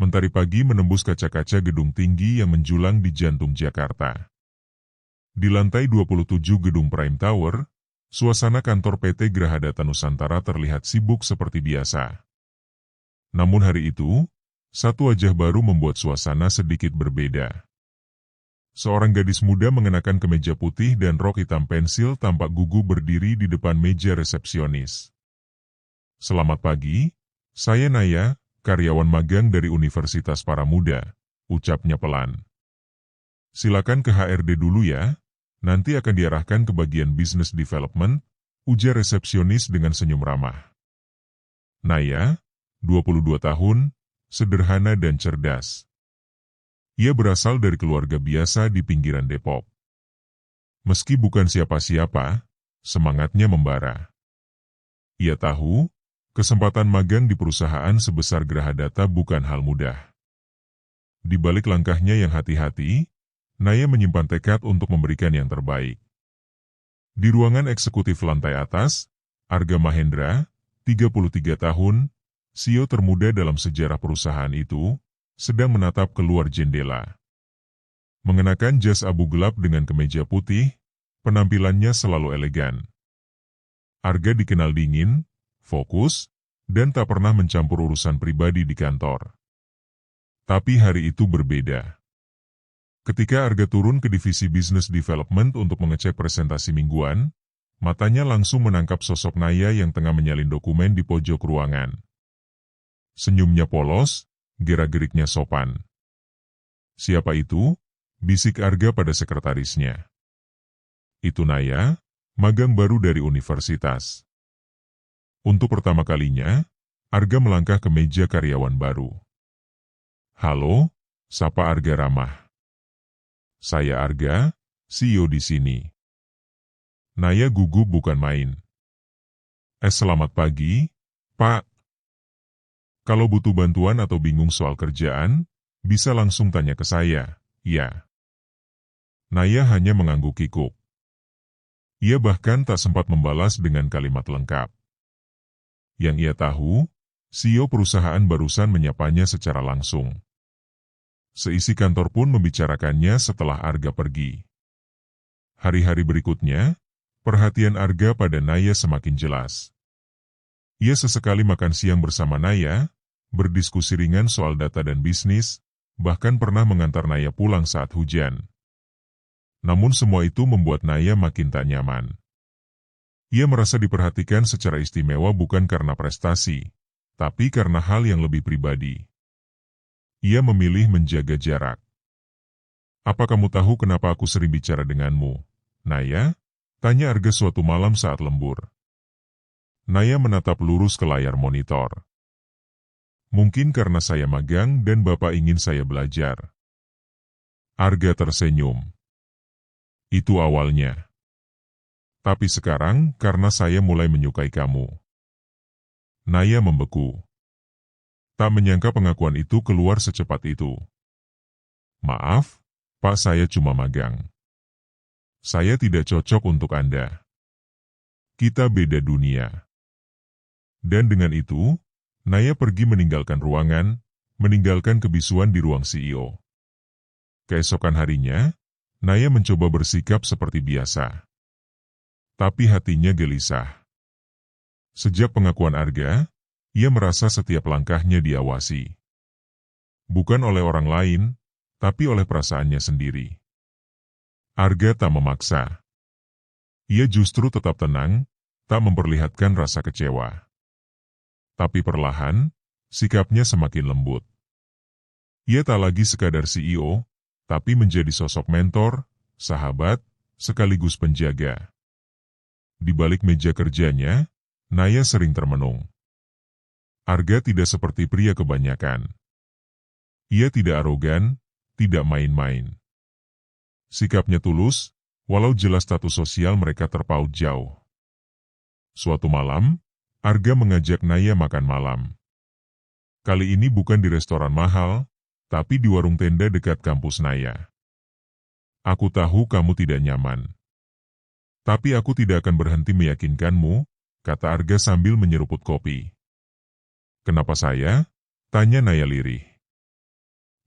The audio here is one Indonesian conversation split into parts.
Mentari pagi menembus kaca-kaca gedung tinggi yang menjulang di jantung Jakarta. Di lantai 27 gedung Prime Tower, suasana kantor PT Grahadata Nusantara terlihat sibuk seperti biasa. Namun hari itu, satu wajah baru membuat suasana sedikit berbeda. Seorang gadis muda mengenakan kemeja putih dan rok hitam pensil tampak gugup berdiri di depan meja resepsionis. "Selamat pagi, saya Naya, karyawan magang dari Universitas Paramuda," ucapnya pelan. "Silakan ke HRD dulu ya, nanti akan diarahkan ke bagian Business Development," ujar resepsionis dengan senyum ramah. Naya, 22 tahun, sederhana dan cerdas. Ia berasal dari keluarga biasa di pinggiran Depok. Meski bukan siapa-siapa, semangatnya membara. Ia tahu, kesempatan magang di perusahaan sebesar Grahadata bukan hal mudah. Di balik langkahnya yang hati-hati, Naya menyimpan tekad untuk memberikan yang terbaik. Di ruangan eksekutif lantai atas, Arga Mahendra, 33 tahun, CEO termuda dalam sejarah perusahaan itu, sedang menatap keluar jendela. Mengenakan jas abu gelap dengan kemeja putih, penampilannya selalu elegan. Arga dikenal dingin, fokus, dan tak pernah mencampur urusan pribadi di kantor. Tapi hari itu berbeda. Ketika Arga turun ke divisi Business Development untuk mengecek presentasi mingguan, matanya langsung menangkap sosok Naya yang tengah menyalin dokumen di pojok ruangan. Senyumnya polos, gerak-geriknya sopan. "Siapa itu?" bisik Arga pada sekretarisnya. "Itu Naya, magang baru dari universitas." Untuk pertama kalinya, Arga melangkah ke meja karyawan baru. "Halo," sapa Arga ramah. "Saya Arga, CEO di sini." Naya gugup bukan main. Selamat pagi, Pak. Kalau butuh bantuan atau bingung soal kerjaan, bisa langsung tanya ke saya, ya." Naya hanya mengangguk kikuk. Ia bahkan tak sempat membalas dengan kalimat lengkap. Yang ia tahu, CEO perusahaan barusan menyapanya secara langsung. Seisi kantor pun membicarakannya setelah Arga pergi. Hari-hari berikutnya, perhatian Arga pada Naya semakin jelas. Ia sesekali makan siang bersama Naya, berdiskusi ringan soal data dan bisnis, bahkan pernah mengantar Naya pulang saat hujan. Namun semua itu membuat Naya makin tak nyaman. Ia merasa diperhatikan secara istimewa bukan karena prestasi, tapi karena hal yang lebih pribadi. Ia memilih menjaga jarak. "Apa kamu tahu kenapa aku sering bicara denganmu, Naya?" tanya Arga suatu malam saat lembur. Naya menatap lurus ke layar monitor. "Mungkin karena saya magang dan Bapak ingin saya belajar." Arga tersenyum. "Itu awalnya. Tapi sekarang karena saya mulai menyukai kamu." Naya membeku. Tak menyangka pengakuan itu keluar secepat itu. "Maaf, Pak, saya cuma magang. Saya tidak cocok untuk Anda. Kita beda dunia." Dan dengan itu, Naya pergi meninggalkan ruangan, meninggalkan kebisuan di ruang CEO. Keesokan harinya, Naya mencoba bersikap seperti biasa. Tapi hatinya gelisah. Sejak pengakuan Arga, ia merasa setiap langkahnya diawasi. Bukan oleh orang lain, tapi oleh perasaannya sendiri. Arga tak memaksa. Ia justru tetap tenang, tak memperlihatkan rasa kecewa. Tapi perlahan, sikapnya semakin lembut. Ia tak lagi sekadar CEO, tapi menjadi sosok mentor, sahabat, sekaligus penjaga. Di balik meja kerjanya, Naya sering termenung. Arga tidak seperti pria kebanyakan. Ia tidak arogan, tidak main-main. Sikapnya tulus, walau jelas status sosial mereka terpaut jauh. Suatu malam, Arga mengajak Naya makan malam. Kali ini bukan di restoran mahal, tapi di warung tenda dekat kampus Naya. "Aku tahu kamu tidak nyaman. Tapi aku tidak akan berhenti meyakinkanmu," kata Arga sambil menyeruput kopi. "Kenapa saya?" tanya Naya lirih.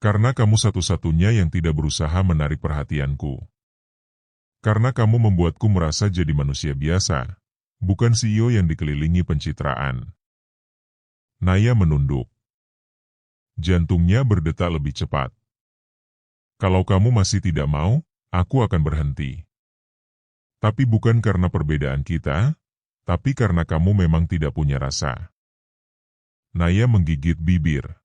Karena kamu satu-satunya yang tidak berusaha menarik perhatianku. Karena kamu membuatku merasa jadi manusia biasa, bukan CEO yang dikelilingi pencitraan. Naya menunduk. Jantungnya berdetak lebih cepat. Kalau kamu masih tidak mau, aku akan berhenti. Tapi bukan karena perbedaan kita, tapi karena kamu memang tidak punya rasa. Naya menggigit bibir.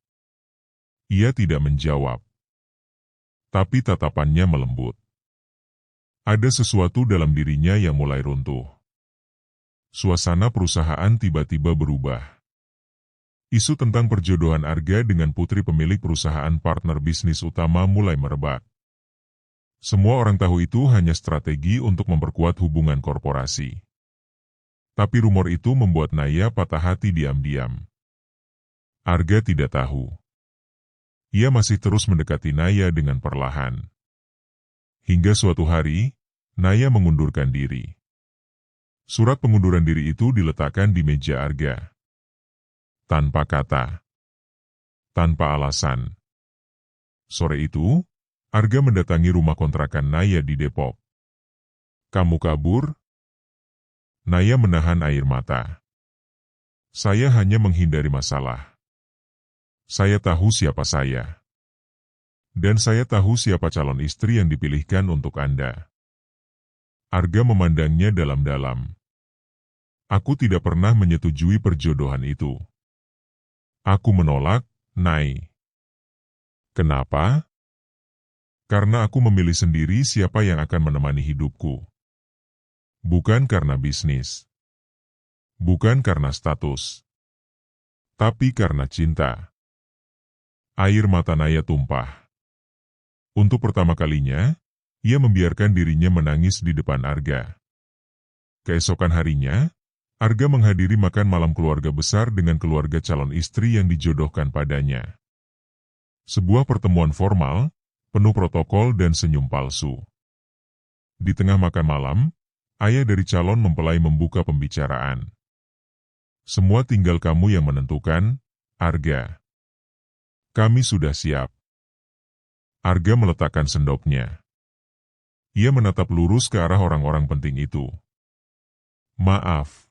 Ia tidak menjawab. Tapi tatapannya melembut. Ada sesuatu dalam dirinya yang mulai runtuh. Suasana perusahaan tiba-tiba berubah. Isu tentang perjodohan Arga dengan putri pemilik perusahaan partner bisnis utama mulai merebak. Semua orang tahu itu hanya strategi untuk memperkuat hubungan korporasi. Tapi rumor itu membuat Naya patah hati diam-diam. Arga tidak tahu. Ia masih terus mendekati Naya dengan perlahan. Hingga suatu hari, Naya mengundurkan diri. Surat pengunduran diri itu diletakkan di meja Arga. Tanpa kata. Tanpa alasan. Sore itu, Arga mendatangi rumah kontrakan Naya di Depok. Kamu kabur? Naya menahan air mata. Saya hanya menghindari masalah. Saya tahu siapa saya. Dan saya tahu siapa calon istri yang dipilihkan untuk Anda. Arga memandangnya dalam-dalam. Aku tidak pernah menyetujui perjodohan itu. Aku menolak, Nay. Kenapa? Karena aku memilih sendiri siapa yang akan menemani hidupku. Bukan karena bisnis. Bukan karena status. Tapi karena cinta. Air mata Naya tumpah. Untuk pertama kalinya, ia membiarkan dirinya menangis di depan Arga. Keesokan harinya, Arga menghadiri makan malam keluarga besar dengan keluarga calon istri yang dijodohkan padanya. Sebuah pertemuan formal, penuh protokol dan senyum palsu. Di tengah makan malam, ayah dari calon mempelai membuka pembicaraan. Semua tinggal kamu yang menentukan, Arga. Kami sudah siap. Arga meletakkan sendoknya. Ia menatap lurus ke arah orang-orang penting itu. Maaf.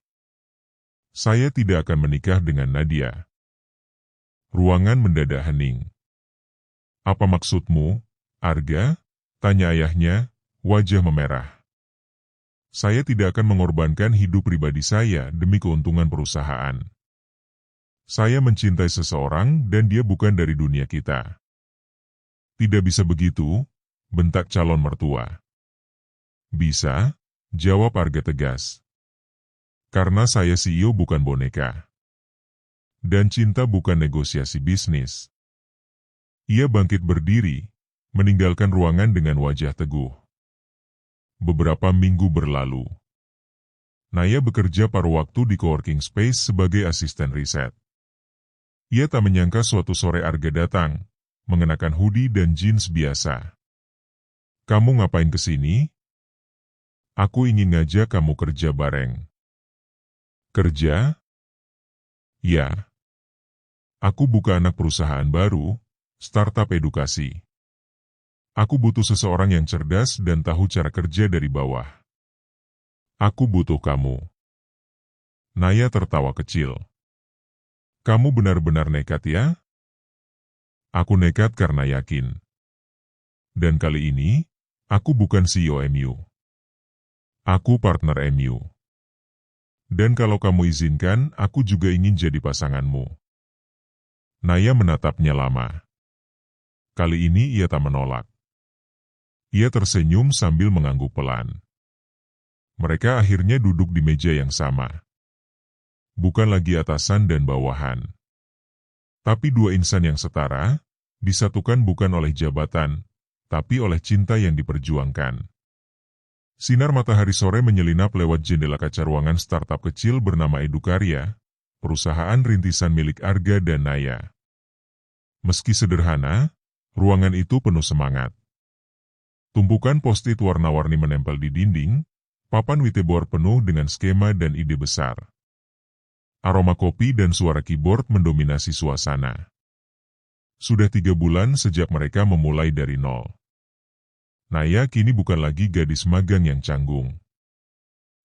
Saya tidak akan menikah dengan Nadia. Ruangan mendadak hening. Apa maksudmu, Arga? Tanya ayahnya, wajah memerah. Saya tidak akan mengorbankan hidup pribadi saya demi keuntungan perusahaan. Saya mencintai seseorang dan dia bukan dari dunia kita. Tidak bisa begitu, bentak calon mertua. Bisa, jawab Arga tegas. Karena saya CEO bukan boneka. Dan cinta bukan negosiasi bisnis. Ia bangkit berdiri, meninggalkan ruangan dengan wajah teguh. Beberapa minggu berlalu. Naya bekerja paruh waktu di coworking space sebagai asisten riset. Ia tak menyangka suatu sore Arga datang, mengenakan hoodie dan jeans biasa. Kamu ngapain kesini? Aku ingin ngajak kamu kerja bareng. Kerja? Ya. Aku buka anak perusahaan baru, startup edukasi. Aku butuh seseorang yang cerdas dan tahu cara kerja dari bawah. Aku butuh kamu. Naya tertawa kecil. Kamu benar-benar nekat ya? Aku nekat karena yakin. Dan kali ini, aku bukan CEO MU. Aku partner MU. Dan kalau kamu izinkan, aku juga ingin jadi pasanganmu. Naya menatapnya lama. Kali ini ia tak menolak. Ia tersenyum sambil mengangguk pelan. Mereka akhirnya duduk di meja yang sama. Bukan lagi atasan dan bawahan. Tapi dua insan yang setara, disatukan bukan oleh jabatan, tapi oleh cinta yang diperjuangkan. Sinar matahari sore menyelinap lewat jendela kaca ruangan startup kecil bernama Edukarya, perusahaan rintisan milik Arga dan Naya. Meski sederhana, ruangan itu penuh semangat. Tumpukan post-it warna-warni menempel di dinding, papan whiteboard penuh dengan skema dan ide besar. Aroma kopi dan suara keyboard mendominasi suasana. Sudah 3 bulan sejak mereka memulai dari nol. Naya kini bukan lagi gadis magang yang canggung.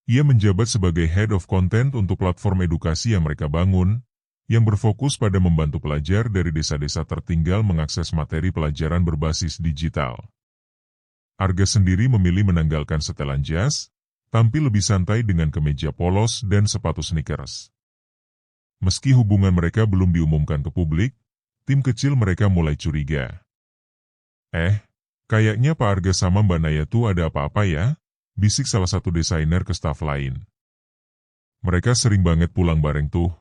Ia menjabat sebagai Head of Content untuk platform edukasi yang mereka bangun, yang berfokus pada membantu pelajar dari desa-desa tertinggal mengakses materi pelajaran berbasis digital. Arga sendiri memilih menanggalkan setelan jas, tampil lebih santai dengan kemeja polos dan sepatu sneakers. Meski hubungan mereka belum diumumkan ke publik, tim kecil mereka mulai curiga. Kayaknya Pak Arga sama Mbak Naya tuh ada apa-apa ya? Bisik salah satu desainer ke staf lain. Mereka sering banget pulang bareng tuh.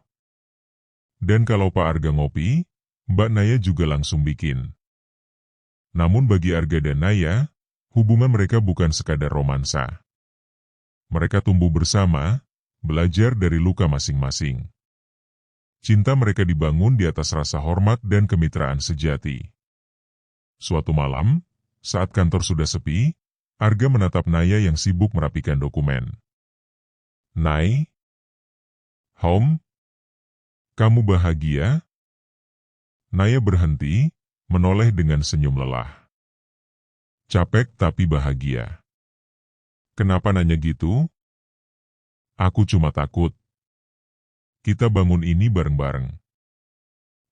Dan kalau Pak Arga ngopi, Mbak Naya juga langsung bikin. Namun bagi Arga dan Naya, hubungan mereka bukan sekadar romansa. Mereka tumbuh bersama, belajar dari luka masing-masing. Cinta mereka dibangun di atas rasa hormat dan kemitraan sejati. Suatu malam, saat kantor sudah sepi, Arga menatap Naya yang sibuk merapikan dokumen. "Nay, Home, kamu bahagia?" Naya berhenti, menoleh dengan senyum lelah. "Capek tapi bahagia." "Kenapa nanya gitu?" "Aku cuma takut. Kita bangun ini bareng-bareng.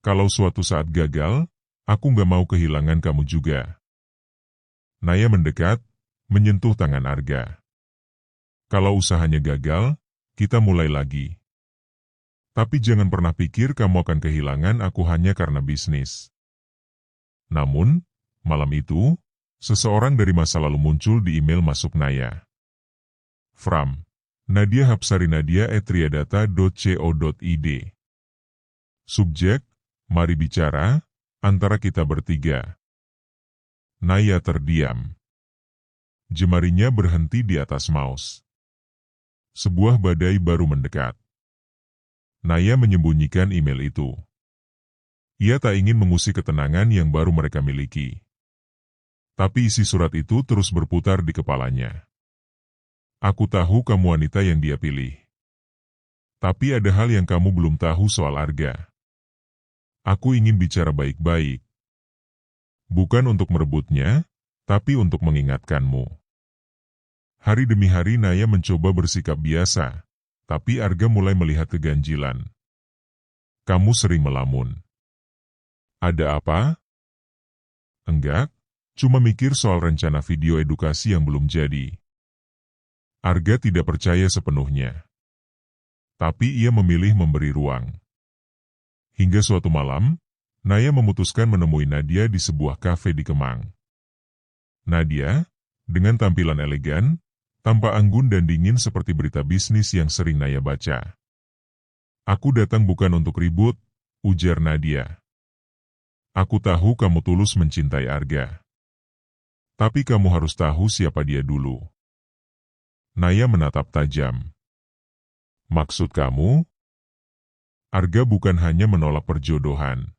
Kalau suatu saat gagal, aku nggak mau kehilangan kamu juga." Naya mendekat, menyentuh tangan Arga. "Kalau usahanya gagal, kita mulai lagi. Tapi jangan pernah pikir kamu akan kehilangan aku hanya karena bisnis." Namun, malam itu, seseorang dari masa lalu muncul di email masuk Naya. From Nadia Hapsari@triadata.co.id. Subjek, mari bicara, antara kita bertiga. Naya terdiam. Jemarinya berhenti di atas mouse. Sebuah badai baru mendekat. Naya menyembunyikan email itu. Ia tak ingin mengusik ketenangan yang baru mereka miliki. Tapi isi surat itu terus berputar di kepalanya. "Aku tahu kamu wanita yang dia pilih. Tapi ada hal yang kamu belum tahu soal Arga. Aku ingin bicara baik-baik. Bukan untuk merebutnya, tapi untuk mengingatkanmu." Hari demi hari Naya mencoba bersikap biasa, tapi Arga mulai melihat keganjilan. "Kamu sering melamun." "Ada apa?" "Enggak, cuma mikir soal rencana video edukasi yang belum jadi." Arga tidak percaya sepenuhnya. Tapi ia memilih memberi ruang. Hingga suatu malam, Naya memutuskan menemui Nadia di sebuah kafe di Kemang. Nadia, dengan tampilan elegan, tampak anggun dan dingin seperti berita bisnis yang sering Naya baca. "Aku datang bukan untuk ribut," ujar Nadia. "Aku tahu kamu tulus mencintai Arga. Tapi kamu harus tahu siapa dia dulu." Naya menatap tajam. "Maksud kamu?" Arga bukan hanya menolak perjodohan.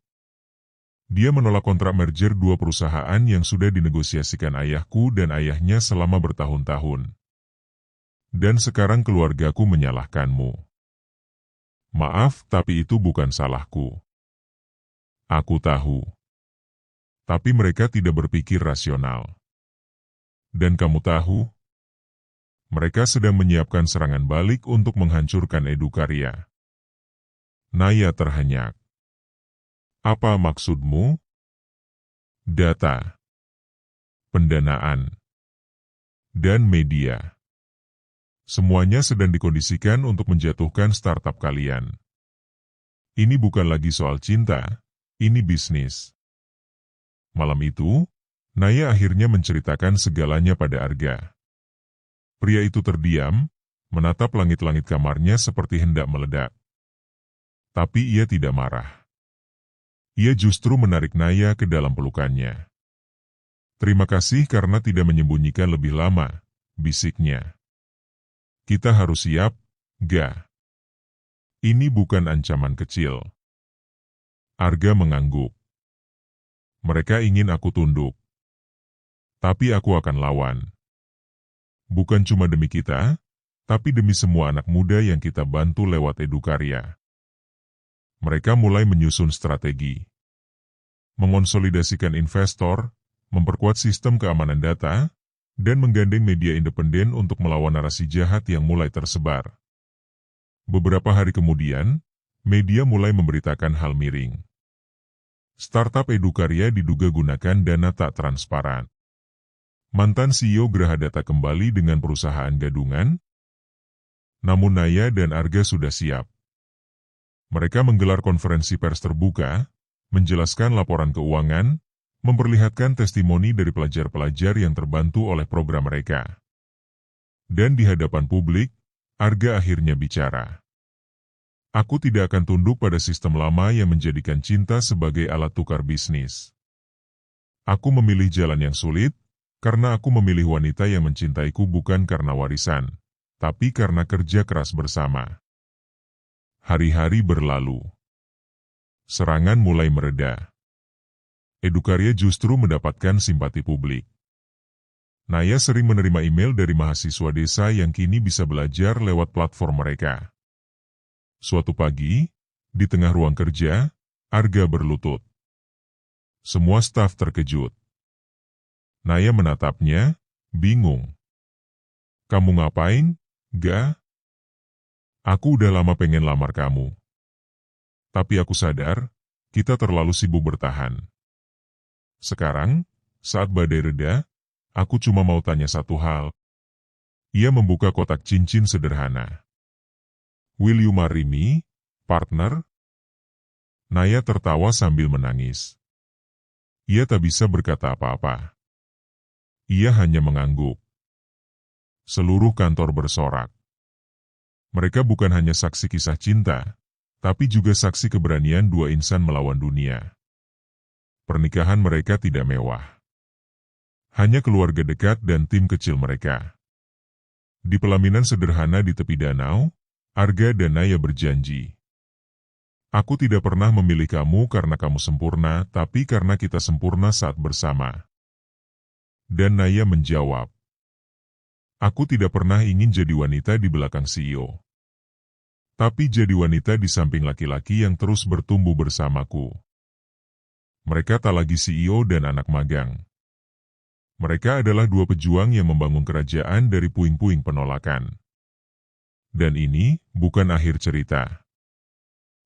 Dia menolak kontrak merger 2 perusahaan yang sudah dinegosiasikan ayahku dan ayahnya selama bertahun-tahun. Dan sekarang keluargaku menyalahkanmu. Maaf, tapi itu bukan salahku. Aku tahu. Tapi mereka tidak berpikir rasional. Dan kamu tahu, mereka sedang menyiapkan serangan balik untuk menghancurkan Edukarya. Naya terhenyak. "Apa maksudmu?" "Data, pendanaan, dan media. Semuanya sedang dikondisikan untuk menjatuhkan startup kalian. Ini bukan lagi soal cinta, ini bisnis." Malam itu, Naya akhirnya menceritakan segalanya pada Arga. Pria itu terdiam, menatap langit-langit kamarnya seperti hendak meledak. Tapi ia tidak marah. Ia justru menarik Naya ke dalam pelukannya. "Terima kasih karena tidak menyembunyikan lebih lama," bisiknya. "Kita harus siap, Ga. Ini bukan ancaman kecil." Arga mengangguk. "Mereka ingin aku tunduk. Tapi aku akan lawan. Bukan cuma demi kita, tapi demi semua anak muda yang kita bantu lewat Edukarya." Mereka mulai menyusun strategi. mengonsolidasikan investor, memperkuat sistem keamanan data, dan menggandeng media independen untuk melawan narasi jahat yang mulai tersebar. Beberapa hari kemudian, media mulai memberitakan hal miring. Startup Edukarya diduga gunakan dana tak transparan. Mantan CEO Grahadata kembali dengan perusahaan gadungan, namun Naya dan Arga sudah siap. Mereka menggelar konferensi pers terbuka, menjelaskan laporan keuangan, memperlihatkan testimoni dari pelajar-pelajar yang terbantu oleh program mereka. Dan di hadapan publik, Arga akhirnya bicara. Aku tidak akan tunduk pada sistem lama yang menjadikan cinta sebagai alat tukar bisnis. Aku memilih jalan yang sulit, karena aku memilih wanita yang mencintaiku bukan karena warisan, tapi karena kerja keras bersama. Hari-hari berlalu. Serangan mulai mereda. Edukarya justru mendapatkan simpati publik. Naya sering menerima email dari mahasiswa desa yang kini bisa belajar lewat platform mereka. Suatu pagi, di tengah ruang kerja, Arga berlutut. Semua staf terkejut. Naya menatapnya, bingung. Kamu ngapain, Ga? Aku udah lama pengen lamar kamu. Tapi aku sadar, kita terlalu sibuk bertahan. Sekarang, saat badai reda, aku cuma mau tanya satu hal. Ia membuka kotak cincin sederhana. Will you marry me, partner? Naya tertawa sambil menangis. Ia tak bisa berkata apa-apa. Ia hanya mengangguk. Seluruh kantor bersorak. Mereka bukan hanya saksi kisah cinta, tapi juga saksi keberanian dua insan melawan dunia. Pernikahan mereka tidak mewah. Hanya keluarga dekat dan tim kecil mereka. Di pelaminan sederhana di tepi danau, Arga dan Naya berjanji. Aku tidak pernah memilih kamu karena kamu sempurna, tapi karena kita sempurna saat bersama. Dan Naya menjawab. Aku tidak pernah ingin jadi wanita di belakang CEO. Tapi jadi wanita di samping laki-laki yang terus bertumbuh bersamaku. Mereka tak lagi CEO dan anak magang. Mereka adalah dua pejuang yang membangun kerajaan dari puing-puing penolakan. Dan ini bukan akhir cerita.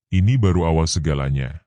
Ini baru awal segalanya.